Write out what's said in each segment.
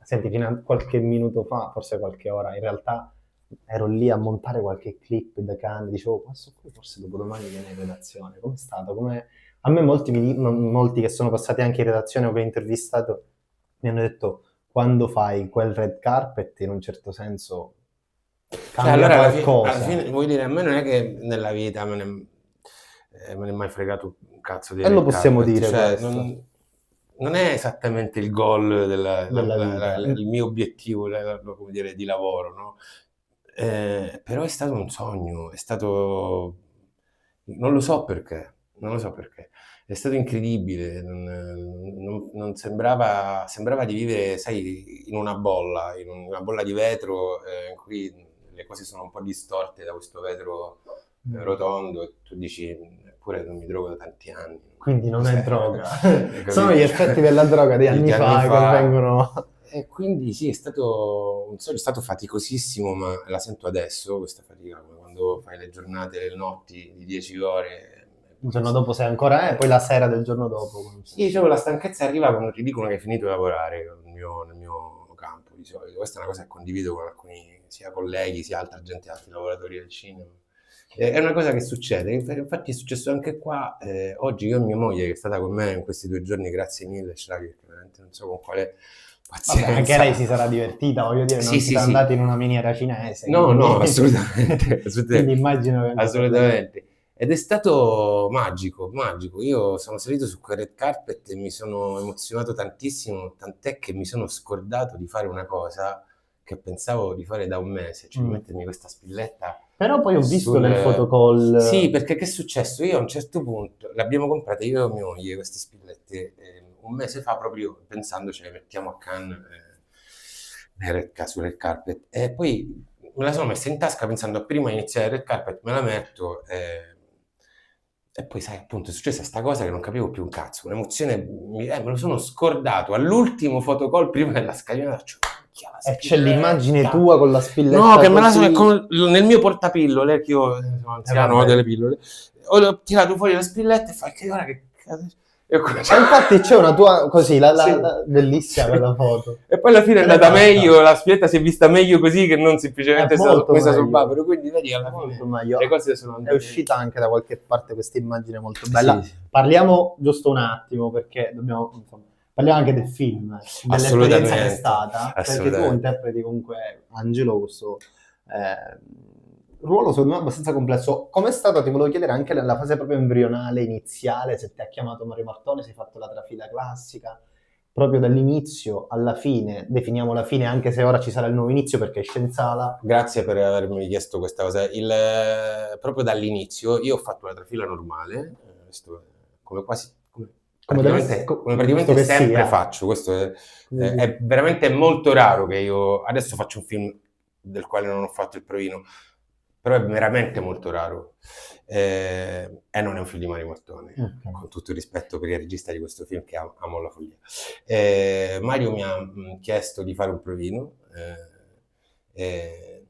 Senti, fino a qualche minuto fa, forse qualche ora, in realtà ero lì a montare qualche clip da Cannes, dicevo, questo qui forse dopodomani viene in redazione, com'è stato? A me molti che sono passati anche in redazione o che ho intervistato mi hanno detto, quando fai quel red carpet, in un certo senso Cioè, cambia allora alla qualcosa. fine, vuoi dire, a me non è che nella vita me ne è mai fregato un cazzo di E lo red possiamo carpet, dire cioè questo, non è esattamente il goal della vita. il mio obiettivo, come dire, di lavoro, no? Però è stato un sogno, è stato, non lo so perché, non lo so perché, è stato incredibile, non sembrava di vivere, sai, in una bolla, in una bolla di vetro, in cui le cose sono un po' distorte da questo vetro rotondo e tu dici, eppure non mi drogo da tanti anni. Quindi non è Cos'è? droga. Hai Sono gli capito? effetti della droga di anni Di anni fa che fa. vengono... E quindi sì, è stato un sogno, è stato faticosissimo, ma la sento adesso questa fatica, come quando fai le giornate, le notti di 10 ore. Il giorno dopo sei ancora, poi la sera del giorno dopo. Sì, dicevo, la stanchezza arriva quando ti dicono che hai finito di lavorare nel mio campo, di solito. Questa è una cosa che condivido con alcuni, sia colleghi, sia altra gente, altri lavoratori del cinema. È una cosa che succede, infatti è successo anche qua. Oggi io e mia moglie, che è stata con me in questi 2 giorni, grazie mille, Shiraki, perché veramente non so con quale Vabbè, anche lei pazienza. si sarà divertita, voglio dire, non Sì, sì, siete sì. andati in una miniera cinese, No, no, quindi, assolutamente, quindi assolutamente, immagino che anche per lei... assolutamente. Ed è stato magico, magico. Io sono salito su quel red carpet e mi sono emozionato tantissimo, tant'è che mi sono scordato di fare una cosa che pensavo di fare da un mese, cioè di Mm. mettermi questa spilletta Però poi ho visto nel sul... Sì, photocall... perché che è successo? Io a un certo punto l'abbiamo comprata io e mia moglie queste spillette un mese fa proprio pensando ce le mettiamo a Cannes sul red carpet e poi me la sono messa in tasca pensando prima di iniziare il red carpet me la metto e poi sai appunto è successa sta cosa che non capivo più un cazzo, un'emozione, me lo sono scordato all'ultimo photocall prima della scalinata, cioè, minchia, la E c'è l'immagine spilletta! tua con la No, spilletta che me la sono così... nel mio portapillole, che io sono anziano, ho vabbè. delle pillole, ho tirato fuori la spilletta e fa che ora che cazzo... E ho E cominciato... infatti c'è una tua, così, Sì, bellissima sì. quella foto. E poi alla fine è Ce l'hai andata fatta? meglio, la spilletta si è vista meglio così che non È semplicemente è stata molto messa sul meglio, bavero, quindi vedi alla molto fine le meglio. cose sono È andate... uscita anche da qualche parte questa immagine molto Sì, bella. sì. Parliamo giusto un attimo, perché dobbiamo, insomma, parliamo anche del film, dell'esperienza che è Assolutamente, stata, perché tu assolutamente. interpreti comunque Angelo, questo ruolo secondo me abbastanza complesso. Com'è stato, ti volevo chiedere, anche nella fase proprio embrionale, iniziale, se ti ha chiamato Mario Martone, se hai fatto la trafila classica, proprio dall'inizio alla fine, definiamo la fine, anche se ora ci sarà il nuovo inizio perché esce in sala. Grazie per avermi chiesto questa cosa. Proprio dall'inizio io ho fatto la trafila normale, questo come quasi come Visto praticamente che sempre sia, faccio. Questo come è veramente molto raro che io adesso faccio un film del quale non ho fatto il provino, però è veramente molto raro. E non è un film di Mario Mortone, ok. con tutto il rispetto per il regista di questo film che amo alla follia. Mario mi ha chiesto di fare un provino e,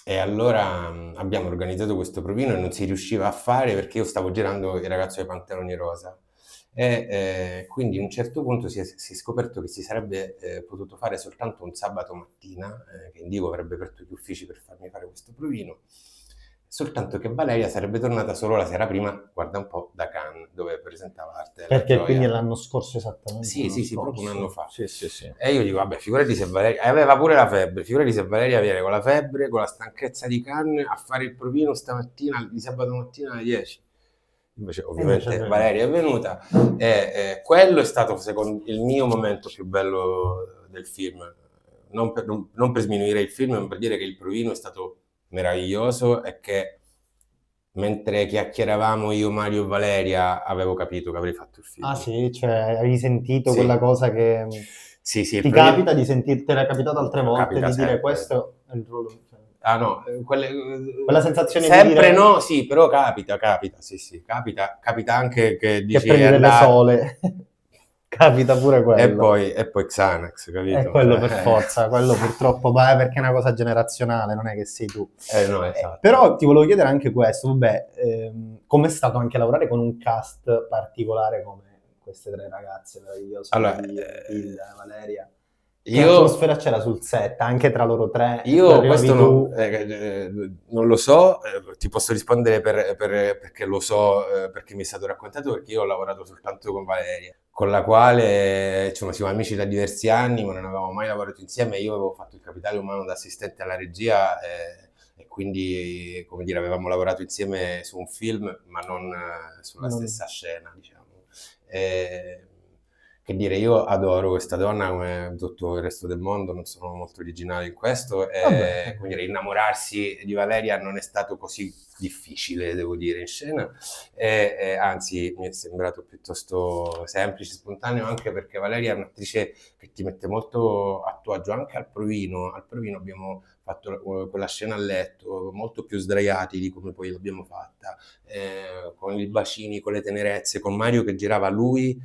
e allora abbiamo organizzato questo provino e non si riusciva a fare perché io stavo girando Il ragazzo dei pantaloni rosa quindi a un certo punto si è scoperto che si sarebbe potuto fare soltanto un sabato mattina, che Indigo avrebbe aperto gli uffici per farmi fare questo provino, soltanto che Valeria sarebbe tornata solo la sera prima, guarda un po', da Cannes, dove presentava Arte della Perché quindi è Gioia. l'anno scorso esattamente, Sì, l'anno sì, sì, proprio un anno scorso. fa. Sì, sì, sì. E io dico, vabbè, figurati se Valeria... e aveva pure la febbre, figurati se Valeria viene con la febbre, con la stanchezza di Cannes, a fare il provino stamattina, di sabato mattina alle 10. Invece, E invece è ovviamente, venuto. Valeria è venuta e quello è stato secondo il mio momento più bello del film. Non per sminuire il film, ma per dire che il provino è stato meraviglioso e che mentre chiacchieravamo io, Mario e Valeria, avevo capito che avrei fatto il Ah film. sì, cioè hai sentito quella Sì, cosa che sì, sì, il ti provino capita di sentirti, te l'è capitato altre volte capita di dire sempre. questo è il ruolo, cioè, Ah no, quella sensazione di sempre dire no, sì, però capita, sì, sì, capita anche che che dici è prendi delle andato sole, capita pure quello. e poi Xanax, È capito? quello per forza, quello purtroppo va perché è una cosa generazionale, non è che sei tu. No, esatto. Però ti volevo chiedere anche questo, vabbè, com'è stato anche lavorare con un cast particolare come queste tre ragazze meravigliose, Allora, Matilde, Valeria? Che Io, atmosfera c'era sul set, anche tra loro tre, e poi io arrivavi questo tu. non lo so, ti posso rispondere perché lo so, perché mi è stato raccontato, perché io ho lavorato soltanto con Valeria, con la quale insomma, siamo amici da diversi anni, ma non avevamo mai lavorato insieme. Io avevo fatto il capitale umano da assistente alla regia e quindi, come dire, avevamo lavorato insieme su un film, ma non sulla Non... stessa scena, diciamo. Eh, che dire, io adoro questa donna come tutto il resto del mondo, non sono molto originale in questo, Vabbè, e come dire, innamorarsi di Valeria non è stato così difficile, devo dire, in scena, anzi mi è sembrato piuttosto semplice, spontaneo, anche perché Valeria è un'attrice che ti mette molto a tuo agio, anche al provino abbiamo fatto quella scena a letto, molto più sdraiati di come poi l'abbiamo fatta, con i bacini, con le tenerezze, con Mario che girava lui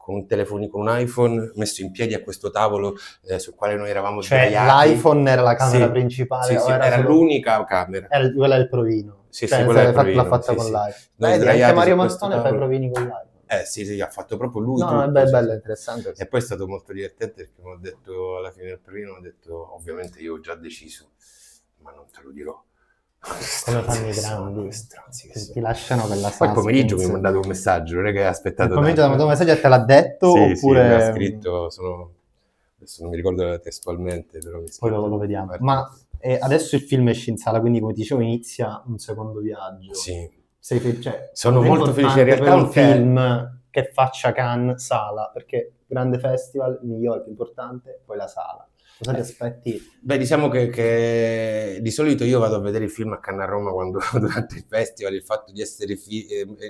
con un telefonino, con un iPhone messo in piedi a questo tavolo sul quale noi eravamo cioè sdraiati. l'iPhone era la camera Sì, principale sì, o sì, era era solo... l'unica camera. Quella è il provino. Sì, sì, Cioè, quella è il l'ha provino. fatta Sì, con sì. l'iPhone. Noi Vedi, anche sdraiati Mario su questo Mastone fa i tavolo. provini con l'iPhone. Sì, sì, ha fatto proprio lui No, no, è tutto. Sì, bello, sì. interessante. E poi è stato molto divertente perché mi ha detto alla fine del provino, mi ha detto, ovviamente io ho già deciso, ma non te lo dirò. Come fanno i Sono grandi, stronzi che ti sono. lasciano quella Poi il pomeriggio mi ha suspense. mandato un messaggio, non è che ha Nel aspettato pomeriggio tanto. da un messaggio te l'ha detto Sì, sì, mi ha oppure scritto, adesso non mi ricordo testualmente, però mi ha poi scritto lo per vediamo. farti. Ma adesso il film esce in sala, quindi come ti dicevo inizia un secondo viaggio. Sì, Cioè, sono è molto felice. In importante per realtà un perché film che faccia Cannes sala, perché grande festival, migliore, più importante, poi la sala. Cosa ti aspetti? beh, diciamo che di solito io vado a vedere il film a Cannes a Roma quando durante il festival, il fatto di essere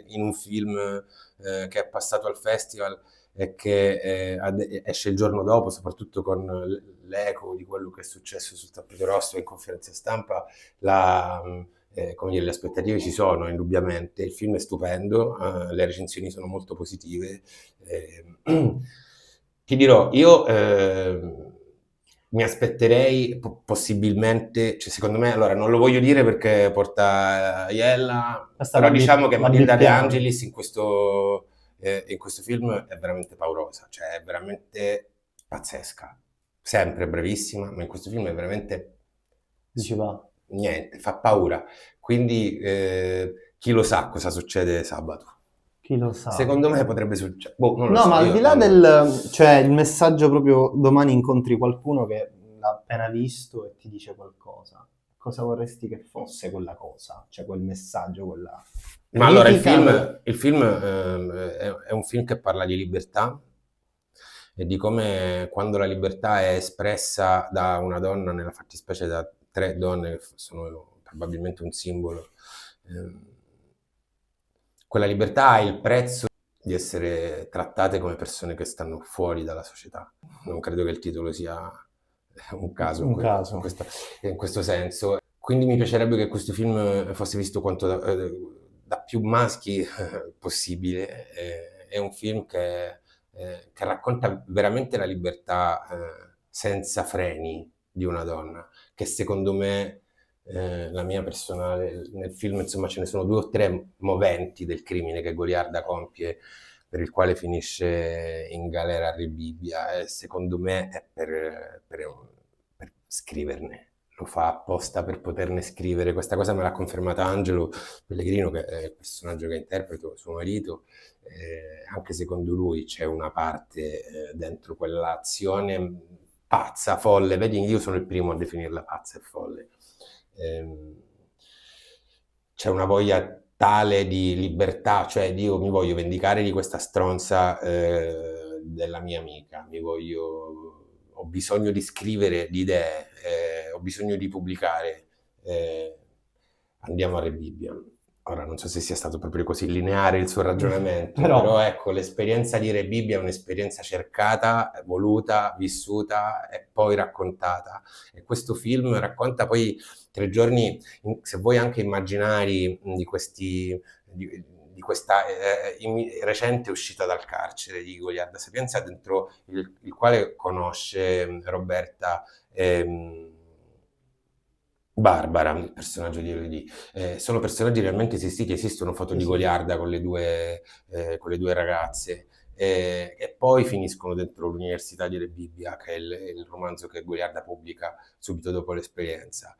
in un film che è passato al festival e che esce il giorno dopo, soprattutto con l'eco di quello che è successo sul tappeto rosso e in conferenza stampa, come dire, le aspettative ci sono indubbiamente, il film è stupendo, le recensioni sono molto positive. Ti dirò, io mi aspetterei possibilmente, cioè secondo me, allora non lo voglio dire perché porta Iella, Questa però diciamo che la Matilda De bippiamo. Angelis in questo film è veramente paurosa, cioè è veramente pazzesca, sempre bravissima, ma in questo film è veramente Dici va. niente, fa paura. Quindi chi lo sa cosa succede sabato? Chi lo sa? Secondo me potrebbe succedere, boh, non lo No, so, ma al io di là non... del... cioè il messaggio proprio domani incontri qualcuno che l'ha appena visto e ti dice qualcosa. Cosa vorresti che fosse quella cosa? Cioè quel messaggio, quella Ma allora critica, il film è un film che parla di libertà e di come quando la libertà è espressa da una donna, nella fattispecie da tre donne che sono probabilmente un simbolo, ehm, quella libertà ha il prezzo di essere trattate come persone che stanno fuori dalla società. Non credo che il titolo sia un caso un caso. in questo senso. Quindi mi piacerebbe che questo film fosse visto quanto da più maschi possibile. È un film che racconta veramente la libertà senza freni di una donna, che secondo me la mia personale, nel film insomma ce ne sono 2 o 3 moventi del crimine che Goliarda compie per il quale finisce in galera a Rebibbia e secondo me è per scriverne, lo fa apposta per poterne scrivere. Questa cosa me l'ha confermata Angelo Pellegrino, che è il personaggio che interpreto, suo marito. Anche secondo lui c'è una parte dentro quell'azione pazza, folle. Vedi, io sono il primo a definirla pazza e folle. C'è una voglia tale di libertà, cioè io mi voglio vendicare di questa stronza della mia amica, ho bisogno di scrivere di idee, ho bisogno di pubblicare, andiamo a Rebibbia. Ora non so se sia stato proprio così lineare il suo ragionamento, però ecco, l'esperienza di Rebibbia è un'esperienza cercata, voluta, vissuta e poi raccontata. E questo film racconta poi 3 giorni, se vuoi anche immaginari, di questa recente uscita dal carcere di Goliarda Sapienza, dentro il quale conosce Roberta Barbara, il personaggio di Elodie. Sono personaggi realmente esistiti, esistono foto di Goliarda con le due ragazze. e poi finiscono dentro l'Università di Re Bibbia, che è il romanzo che Goliarda pubblica subito dopo l'esperienza.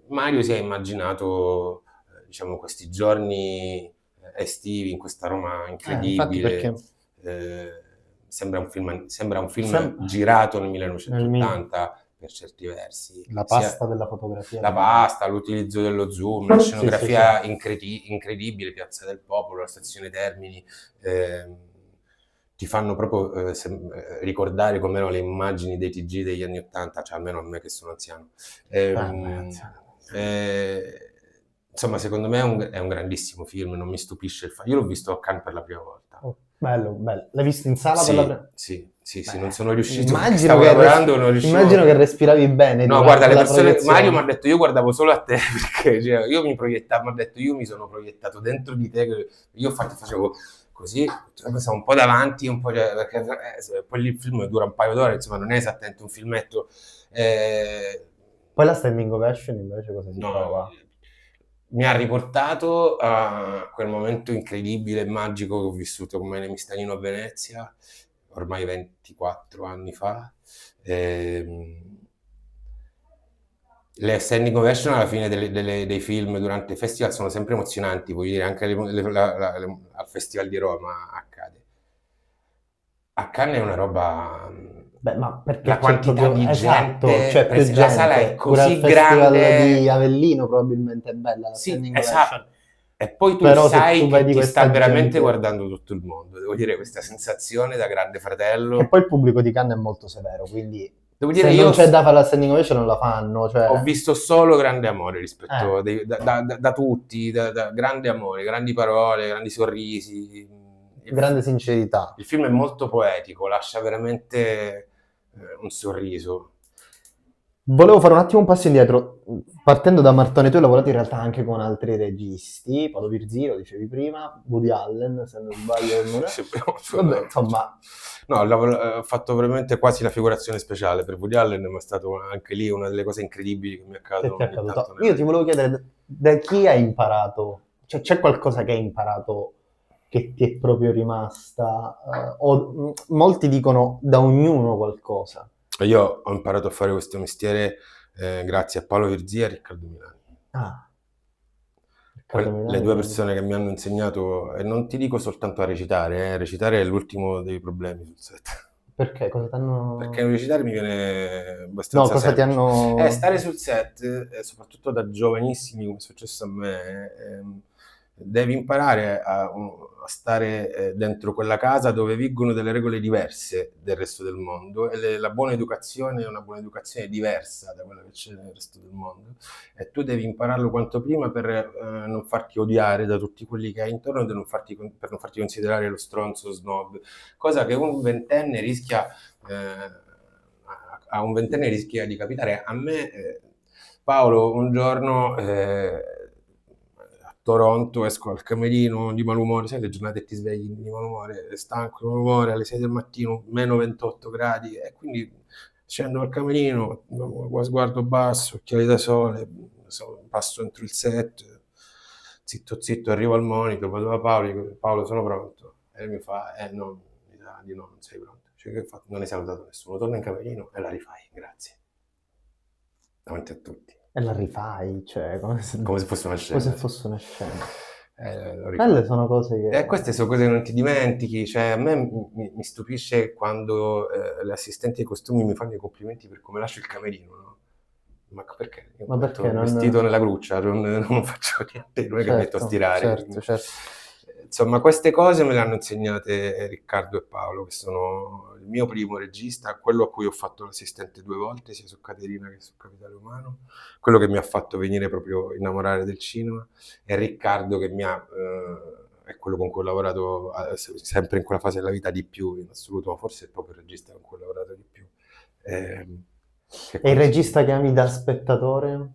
Mario si è immaginato, diciamo, questi giorni estivi in questa Roma Infatti incredibile. perché Sembra un film girato nel 1980 per certi versi. la pasta della fotografia. La pasta, l'utilizzo dello zoom, la scenografia incredibile, Piazza del Popolo, la stazione Termini, ti fanno proprio ricordare come erano le immagini dei TG degli anni '80, cioè almeno a me che sono anziano. Insomma, secondo me è un grandissimo film, non mi stupisce il fatto. Io l'ho visto a Cannes per la prima volta. Oh, bello. L'hai visto in sala? Sì, non sono riuscito. Immagino che respiravi bene. No, guarda, le persone, Mario mi ha detto, io guardavo solo a te, perché cioè, io mi proiettavo, mi ha detto, io mi sono proiettato dentro di te, io facevo così, passavo un po' davanti, un po', perché poi il film dura un paio d'ore, insomma, non è esattamente un filmetto. Poi la standing ovation invece cosa si trova? Mi ha riportato a quel momento incredibile e magico che ho vissuto come Nemistanino a Venezia, ormai 24 anni fa. Le standing ovation alla fine dei film durante i festival sono sempre emozionanti, voglio dire, anche al Festival di Roma accade. A Cannes è una roba... ma perché la quantità di gente, cioè più gente. La sala è così grande. Di Avellino probabilmente è bella. Sì, esatto. E poi tu sai che ti sta veramente guardando tutto il mondo, devo dire, questa sensazione da grande fratello. E poi il pubblico di Cannes è molto severo, quindi devo dire, se non c'è da fare la standing ovation non la fanno. Cioè... Ho visto solo grande amore rispetto da tutti, da grande amore, grandi parole, grandi sorrisi. Grande sincerità. Il film è molto poetico, lascia veramente un sorriso. Volevo fare un attimo un passo indietro. Partendo da Martone, tu hai lavorato in realtà anche con altri registi, Paolo Virzì, lo dicevi prima, Woody Allen, se non sbaglio. Vabbè, insomma... No, ho fatto veramente quasi la figurazione speciale per Woody Allen, ma è stato anche lì una delle cose incredibili che mi è accaduto. Io ti volevo chiedere, da chi hai imparato? Cioè, c'è qualcosa che hai imparato che ti è proprio rimasta? Molti dicono da ognuno qualcosa. Io ho imparato a fare questo mestiere grazie a Paolo Virzì e a Riccardo Milani. Le due persone che mi hanno insegnato, e non ti dico soltanto a recitare, recitare è l'ultimo dei problemi sul set. Perché? Cosa t'hanno... Perché recitare mi viene abbastanza cosa semplice. ti hanno... Stare sul set, soprattutto da giovanissimi, come è successo a me, devi imparare a stare dentro quella casa dove vigono delle regole diverse del resto del mondo, e la buona educazione è una buona educazione diversa da quella che c'è nel resto del mondo, e tu devi impararlo quanto prima per non farti odiare da tutti quelli che hai intorno, per non farti considerare lo stronzo snob, cosa che un ventenne rischia a un ventenne rischia di capitare. A me Paolo un giorno Toronto, esco al camerino di malumore, sai le giornate ti svegli di malumore, stanco di malumore, alle 6 del mattino, meno 28 gradi, e quindi scendo al camerino, sguardo basso, occhiali da sole, passo entro il set, zitto, arrivo al monitor, vado da Paolo, dico, Paolo sono pronto, e mi fa, no, mi sa di no, non sei pronto, cioè, che fatto? Non hai salutato nessuno, torna in camerino e la rifai, grazie, davanti a tutti. E la rifai, cioè come se fosse una scena. Come se fosse una scena. Quelle sono cose che... queste sono cose che non ti dimentichi, cioè a me mi stupisce quando le assistenti ai costumi mi fanno i complimenti per come lascio il camerino, no? Ma perché? Ma perché non... vestito nella gruccia, non faccio niente, non è che metto a stirare. Certo. Insomma, queste cose me le hanno insegnate Riccardo e Paolo, che sono il mio primo regista, quello a cui ho fatto l'assistente 2 volte, sia su Caterina che su Capitale Umano, quello che mi ha fatto venire proprio innamorare del cinema, e Riccardo che è quello con cui ho lavorato sempre in quella fase della vita di più, in assoluto, ma forse è proprio il regista con cui ho lavorato di più. E il regista che ami da spettatore?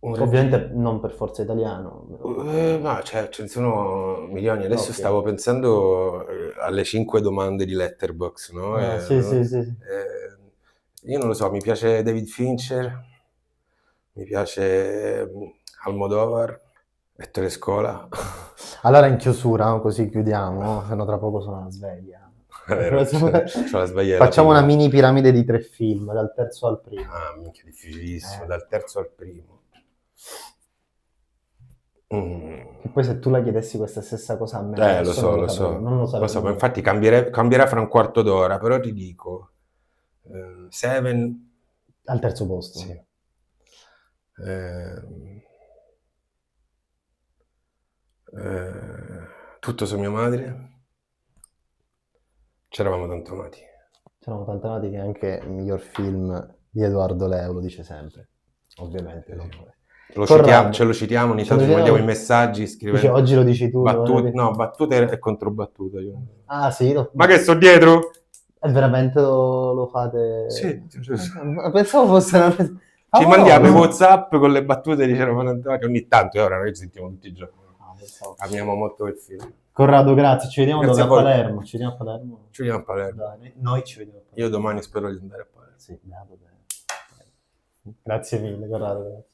Ovviamente non per forza italiano. No, ce ne sono milioni. Adesso stavo pensando alle 5 domande di Letterboxd, no? Sì. Io non lo so, mi piace David Fincher, mi piace Almodovar, E telescola? Allora in chiusura, no? Così chiudiamo, se no tra poco sono la sveglia. È vero, c'ho la sveglia della Facciamo una figlia. mini piramide di 3 film, dal terzo al primo. Ah, minchia, difficilissimo, Eh. dal terzo al primo. Mm. E poi se tu la chiedessi questa stessa cosa a me, Lo adesso so, non lo saprei, so, non lo lo saprei so, ma dire. infatti cambierà fra un quarto d'ora, però ti dico, Seven, Al terzo posto. sì. Tutto su mia madre. C'eravamo tanto amati. C'erano tante amati che anche il miglior film di Edoardo Leo lo dice sempre. Ovviamente. Sì. Ce lo citiamo, ogni Ce lo tanto ci mandiamo i citiamo. messaggi Dice, scrivendo oggi lo dici tu. battute, no, battute e controbattute. Ah sì? Ma che sto dietro? E veramente lo fate? Sì, Pensavo fosse una... ci mandiamo i WhatsApp con le battute di C'eravamo tanto amati ogni tanto, e ora noi ci sentiamo tutti i giorni. Amiamo molto quel film. Corrado, grazie. Ci vediamo Grazie dove? a A voi. Palermo. Ci vediamo a Palermo. Ci vediamo a Palermo. Dai, noi ci vediamo a Palermo. Io domani spero di andare a Palermo. Sì, vabbè. Grazie mille, Corrado. Grazie.